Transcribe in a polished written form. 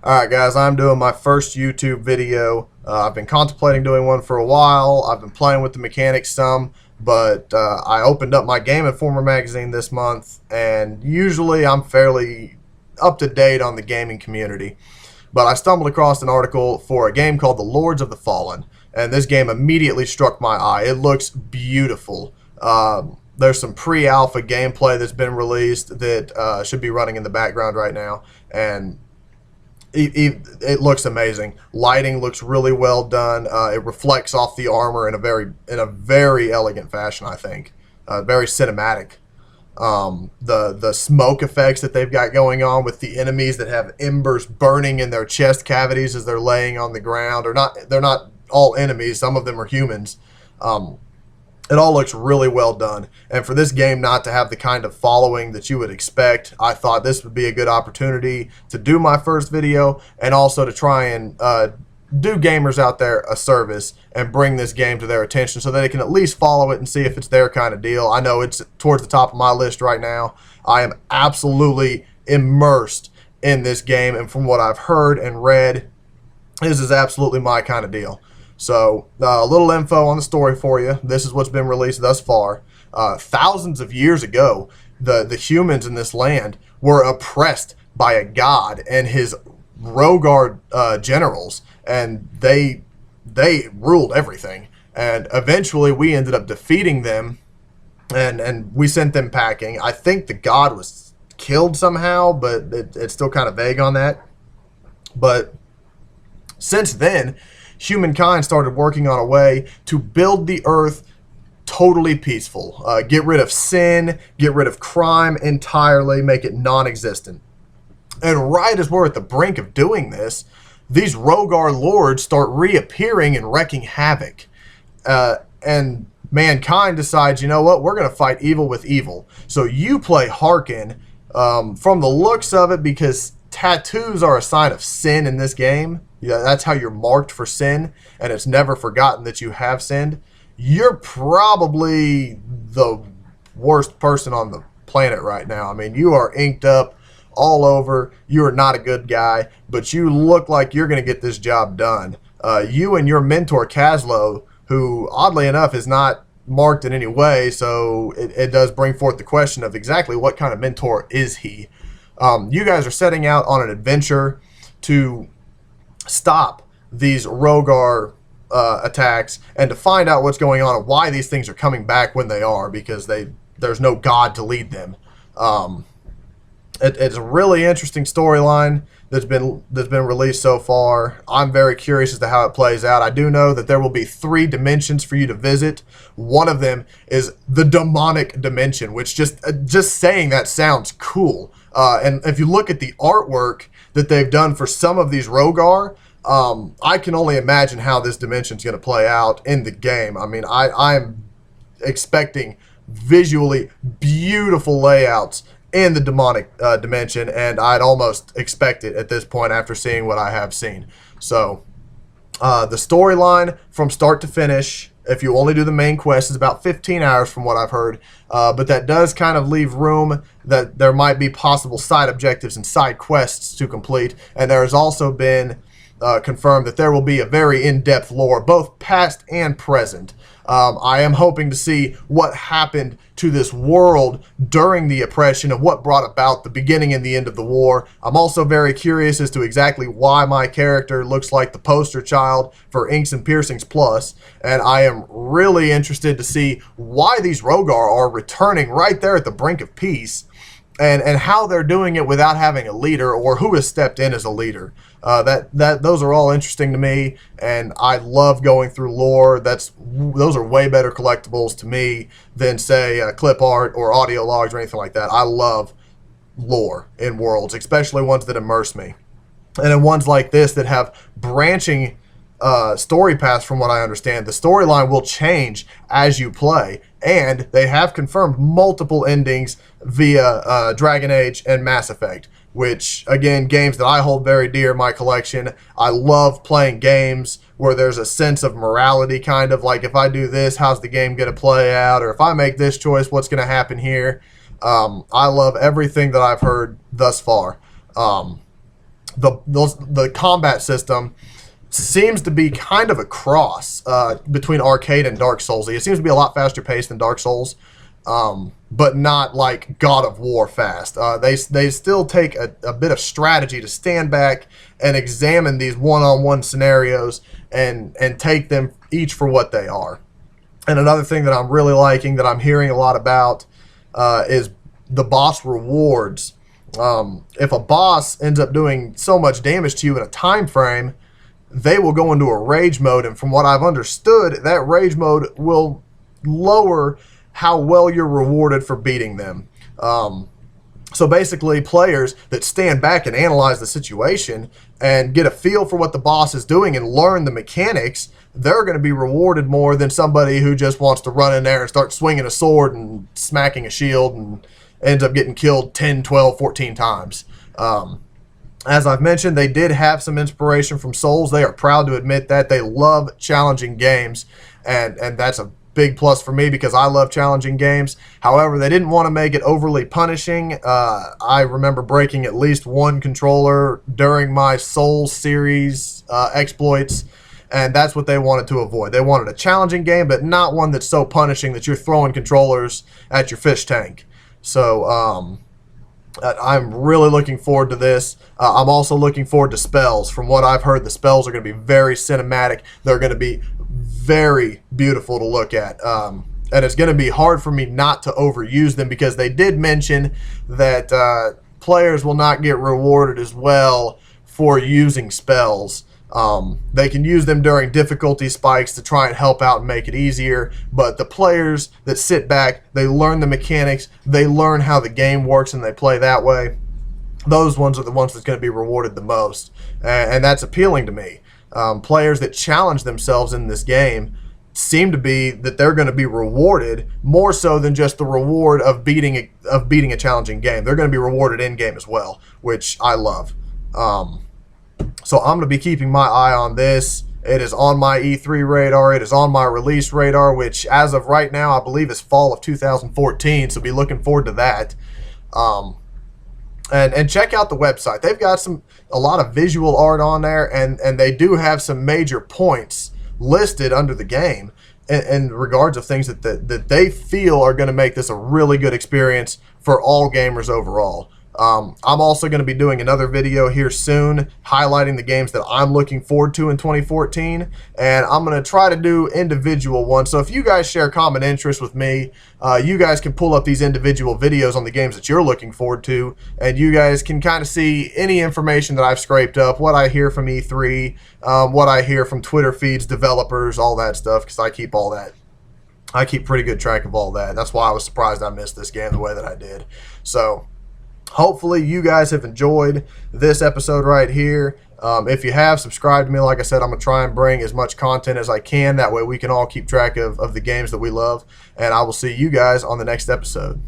Alright guys, I'm doing my first YouTube video. I've been contemplating doing one for a while. I've been playing with the mechanics some, but I opened up my Game Informer magazine this month, and usually I'm fairly up to date on the gaming community. But I stumbled across an article for a game called The Lords of the Fallen, and this game immediately struck my eye. It looks beautiful. There's some pre-alpha gameplay that's been released that should be running in the background right now, and it looks amazing. Lighting looks really well done. It reflects off the armor in a very elegant fashion, I think. Very cinematic. The smoke effects that they've got going on with the enemies that have embers burning in their chest cavities as they're laying on the ground, or not. They're not all enemies. Some of them are humans. It all looks really well done, and for this game not to have the kind of following that you would expect, I thought this would be a good opportunity to do my first video, and also to try and do gamers out there a service and bring this game to their attention so that they can at least follow it and see if it's their kind of deal. I know it's towards the top of my list right now. I am absolutely immersed in this game, and from what I've heard and read, this is absolutely my kind of deal. So, a little info on the story for you. This is what's been released thus far. Thousands of years ago, the humans in this land were oppressed by a god and his Rhogar generals, and they ruled everything. And eventually, we ended up defeating them, and we sent them packing. I think the god was killed somehow, but it's still kind of vague on that. But since then, humankind started working on a way to build the earth totally peaceful. Get rid of sin, get rid of crime entirely, make it non-existent. And right as we're at the brink of doing this, these Rhogar lords start reappearing and wreaking havoc. And mankind decides, you know what, we're going to fight evil with evil. So you play Harken, from the looks of it, because tattoos are a sign of sin in this game. Yeah, that's how you're marked for sin, and it's never forgotten that you have sinned. You're probably the worst person on the planet right now. I mean, you are inked up all over. You are not a good guy, but you look like you're going to get this job done. You and your mentor, Kaslo, who oddly enough is not marked in any way, so it does bring forth the question of exactly what kind of mentor is he. You guys are setting out on an adventure to stop these Rhogar attacks and to find out what's going on and why these things are coming back when they are, because there's no god to lead them. It's a really interesting storyline that's been released so far. I'm very curious as to how it plays out. I do know that there will be 3 dimensions for you to visit. One of them is the demonic dimension, which just saying that sounds cool. And if you look at the artwork that they've done for some of these Rhogar, I can only imagine how this dimension is going to play out in the game. I mean, I'm expecting visually beautiful layouts in the demonic dimension, and I'd almost expect it at this point after seeing what I have seen. So, the storyline from start to finish, if you only do the main quest, is about 15 hours from what I've heard, but that does kind of leave room that there might be possible side objectives and side quests to complete, and there has also been confirmed that there will be a very in-depth lore, both past and present. I am hoping to see what happened to this world during the oppression and what brought about the beginning and the end of the war. I'm also very curious as to exactly why my character looks like the poster child for Inks and Piercings Plus, and I am really interested to see why these Rhogar are returning right there at the brink of peace, and how they're doing it without having a leader, or who has stepped in as a leader. Those are all interesting to me, and I love going through lore. Those are way better collectibles to me than, say, clip art or audio logs or anything like that. I love lore in worlds, especially ones that immerse me, and in ones like this that have branching story paths. From what I understand, the storyline will change as you play, and they have confirmed multiple endings via Dragon Age and Mass Effect, which, again, games that I hold very dear in my collection. I love playing games where there's a sense of morality, kind of like, if I do this, how's the game going to play out, or if I make this choice, what's going to happen here. I love everything that I've heard thus far. the combat system seems to be kind of a cross between arcade and Dark Souls. It seems to be a lot faster paced than Dark Souls, but not like God of War fast. They still take a bit of strategy to stand back and examine these one-on-one scenarios and take them each for what they are. And another thing that I'm really liking, that I'm hearing a lot about, is the boss rewards. If a boss ends up doing so much damage to you in a time frame, they will go into a rage mode, and from what I've understood, that rage mode will lower how well you're rewarded for beating them. So basically, players that stand back and analyze the situation and get a feel for what the boss is doing and learn the mechanics, they're going to be rewarded more than somebody who just wants to run in there and start swinging a sword and smacking a shield and ends up getting killed 10, 12, 14 times. As I've mentioned, they did have some inspiration from Souls. They are proud to admit that. They love challenging games, and that's a big plus for me because I love challenging games. However, they didn't want to make it overly punishing. I remember breaking at least one controller during my Souls series exploits, and that's what they wanted to avoid. They wanted a challenging game, but not one that's so punishing that you're throwing controllers at your fish tank. So, I'm really looking forward to this. I'm also looking forward to spells. From what I've heard, the spells are going to be very cinematic. They're going to be very beautiful to look at. And it's going to be hard for me not to overuse them because they did mention that players will not get rewarded as well for using spells. They can use them during difficulty spikes to try and help out and make it easier, but the players that sit back, they learn the mechanics, they learn how the game works, and they play that way. Those ones are the ones that's going to be rewarded the most, and that's appealing to me. Players that challenge themselves in this game seem to be that they're going to be rewarded more so than just the reward of beating a challenging game. They're going to be rewarded in game as well, which I love. So I'm going to be keeping my eye on this. It is on my E3 radar. It is on my release radar, which as of right now, I believe is fall of 2014. So be looking forward to that. And check out the website. They've got a lot of visual art on there, and they do have some major points listed under the game in regards of things that they feel are going to make this a really good experience for all gamers overall. I'm also going to be doing another video here soon highlighting the games that I'm looking forward to in 2014, and I'm going to try to do individual ones. So if you guys share common interests with me, you guys can pull up these individual videos on the games that you're looking forward to, and you guys can kind of see any information that I've scraped up, what I hear from E3, what I hear from Twitter feeds, developers, all that stuff, because I keep all that. I keep pretty good track of all that. That's why I was surprised I missed this game the way that I did. So hopefully you guys have enjoyed this episode right here. If you have, subscribe to me. Like I said, I'm going to try and bring as much content as I can. That way we can all keep track of the games that we love. And I will see you guys on the next episode.